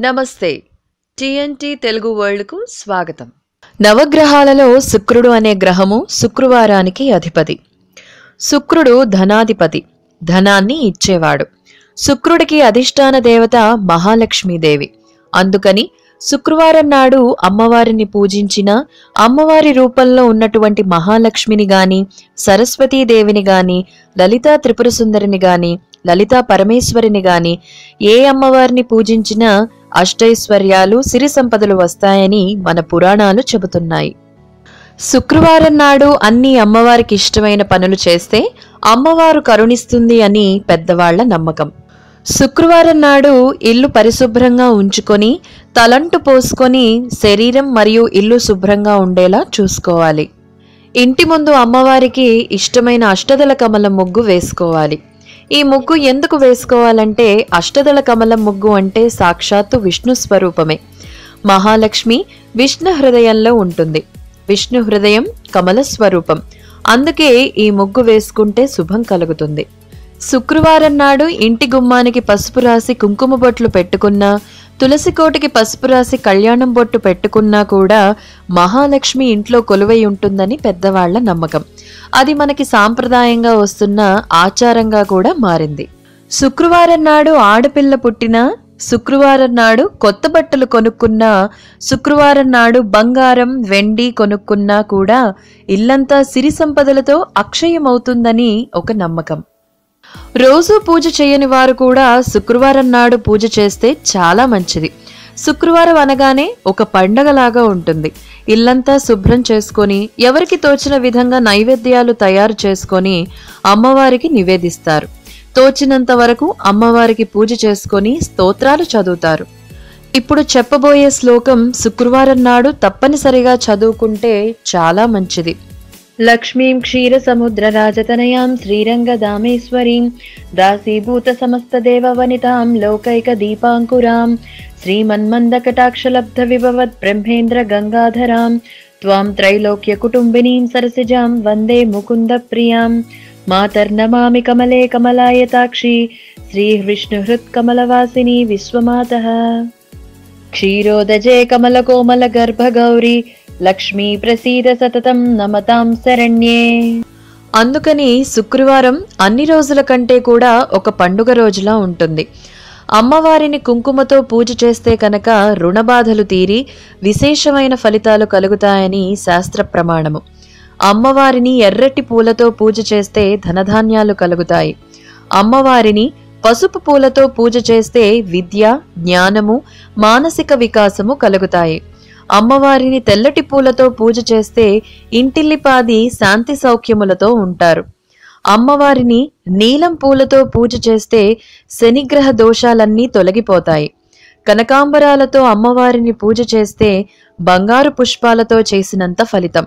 నమస్తే TNT Telugu world కు స్వాగతం. నవగ్రహాలలో శుక్రుడు అనే గ్రహము శుక్రవారానికి అధిపతి. శుక్రుడు ధనాధిపతి, ధనాన్ని ఇచ్చేవాడు. శుక్రుడికి అధిష్టాన దేవత మహాలక్ష్మీదేవి. అందుకని శుక్రవారం నాడు అమ్మవారిని పూజించిన అమ్మవారి రూపంలో ఉన్నటువంటి మహాలక్ష్మిని గాని, సరస్వతీదేవిని గాని, లలితా త్రిపుర సుందరిని గాని, లలితా పరమేశ్వరిని గాని ఏ అమ్మవారిని పూజించినా అష్టైశ్వర్యాలు, సిరి సంపదలు వస్తాయని మన పురాణాలు చెబుతున్నాయి. శుక్రవారం నాడు అన్ని అమ్మవారికి ఇష్టమైన పనులు చేస్తే అమ్మవారు కరుణిస్తుంది అని పెద్దవాళ్ల నమ్మకం. శుక్రవారం నాడు ఇల్లు పరిశుభ్రంగా ఉంచుకొని తలంటు పోసుకొని శరీరం మరియు ఇల్లు శుభ్రంగా ఉండేలా చూసుకోవాలి. ఇంటి ముందు అమ్మవారికి ఇష్టమైన అష్టదళ కమలం ముగ్గు వేసుకోవాలి. ఈ ముగ్గు ఎందుకు వేసుకోవాలంటే అష్టదళ కమలం ముగ్గు అంటే సాక్షాత్తు విష్ణు స్వరూపమే. మహాలక్ష్మి విష్ణు హృదయంలో ఉంటుంది. విష్ణు హృదయం కమల స్వరూపం. అందుకే ఈ ముగ్గు వేసుకుంటే శుభం కలుగుతుంది. శుక్రవారం నాడు ఇంటి గుమ్మానికి పసుపు రాసి కుంకుమ బొట్లు పెట్టుకున్నా, తులసి కోటికి పసుపు రాసి కళ్యాణం బొట్టు పెట్టుకున్నా కూడా మహాలక్ష్మి ఇంట్లో కొలువై ఉంటుందని పెద్దవాళ్ల నమ్మకం. అది మనకి సాంప్రదాయంగా వస్తున్న ఆచారంగా కూడా మారింది. శుక్రవారం నాడు ఆడపిల్ల పుట్టినా, శుక్రవారం నాడు కొత్త బట్టలు కొనుక్కున్నా, శుక్రవారం నాడు బంగారం, వెండి కొనుక్కున్నా కూడా ఇల్లంతా సిరి సంపదలతో అక్షయమవుతుందని ఒక నమ్మకం. రోజు పూజ చేయని వారు కూడా శుక్రవారం నాడు పూజ చేస్తే చాలా మంచిది. శుక్రవారం అనగానే ఒక పండగలాగా ఉంటుంది. ఇల్లంతా శుభ్రం చేసుకొని ఎవరికి తోచిన విధంగా నైవేద్యాలు తయారు చేసుకొని అమ్మవారికి నివేదిస్తారు. తోచినంత వరకు అమ్మవారికి పూజ చేసుకొని స్తోత్రాలు చదువుతారు. ఇప్పుడు చెప్పబోయే శ్లోకం శుక్రవారం నాడు తప్పనిసరిగా చదువుకుంటే చాలా మంచిది. లక్ష్మీం క్షీర సముద్ర రాజతనయాం శ్రీరంగదామేశ్వరీం దాసీభూత సమస్త దేవ వనితాం లోకైక దీపాంకురాం శ్రీమన్మందకటాక్షలబ్ధ విభవత్ బ్రహ్మేంద్ర గంగాధరాం త్వాం త్రైలోక్య కుటుంబినీం సరసిజాం వందే ముకుంద ప్రియాం మాతర్నమామి కమలే కమలాయతాక్షి శ్రీ విష్ణుహృత్ కమలవాసిని విశ్వమాతః క్షీరోదజే కమల కోమల గర్భ గౌరీ లక్ష్మీ ప్రసీద సతతం నమతాం శరణ్యే. అందుకని శుక్రవారం అన్ని రోజుల కంటే కూడా ఒక పండుగ రోజులా ఉంటుంది. అమ్మవారిని కుంకుమతో పూజ చేస్తే కనుక రుణబాధలు తీరి విశేషమైన ఫలితాలు కలుగుతాయని శాస్త్ర ప్రమాణము. అమ్మవారిని ఎర్రటి పూలతో పూజ చేస్తే ధనధాన్యాలు కలుగుతాయి. అమ్మవారిని పసుపు పూలతో పూజ చేస్తే విద్య, జ్ఞానము, మానసిక వికాసము కలుగుతాయి. అమ్మవారిని తెల్లటి పూలతో పూజ చేస్తే ఇంటిల్లిపాది శాంతి సౌఖ్యములతో ఉంటారు. అమ్మవారిని నీలం పూలతో పూజ చేస్తే శనిగ్రహ దోషాలన్నీ తొలగిపోతాయి. కనకాంబరాలతో అమ్మవారిని పూజ చేస్తే బంగారు పుష్పాలతో చేసినంత ఫలితం.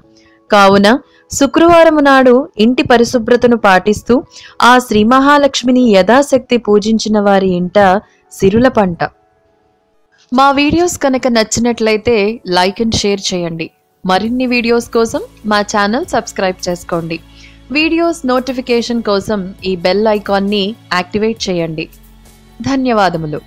కావున శుక్రవారం నాడు ఇంటి పరిశుభ్రతను పాటిస్తూ ఆ శ్రీ మహాలక్ష్మిని యథాశక్తి పూజించిన వారి ఇంట సిరుల పంట. మా వీడియోస్ కనుక నచ్చినట్లయితే లైక్ అండ్ షేర్ చేయండి. మరిన్ని వీడియోస్ కోసం మా ఛానల్ సబ్స్క్రైబ్ చేసుకోండి. వీడియోస్ నోటిఫికేషన్ కోసం ఈ బెల్ ఐకాన్ని యాక్టివేట్ చేయండి. ధన్యవాదములు.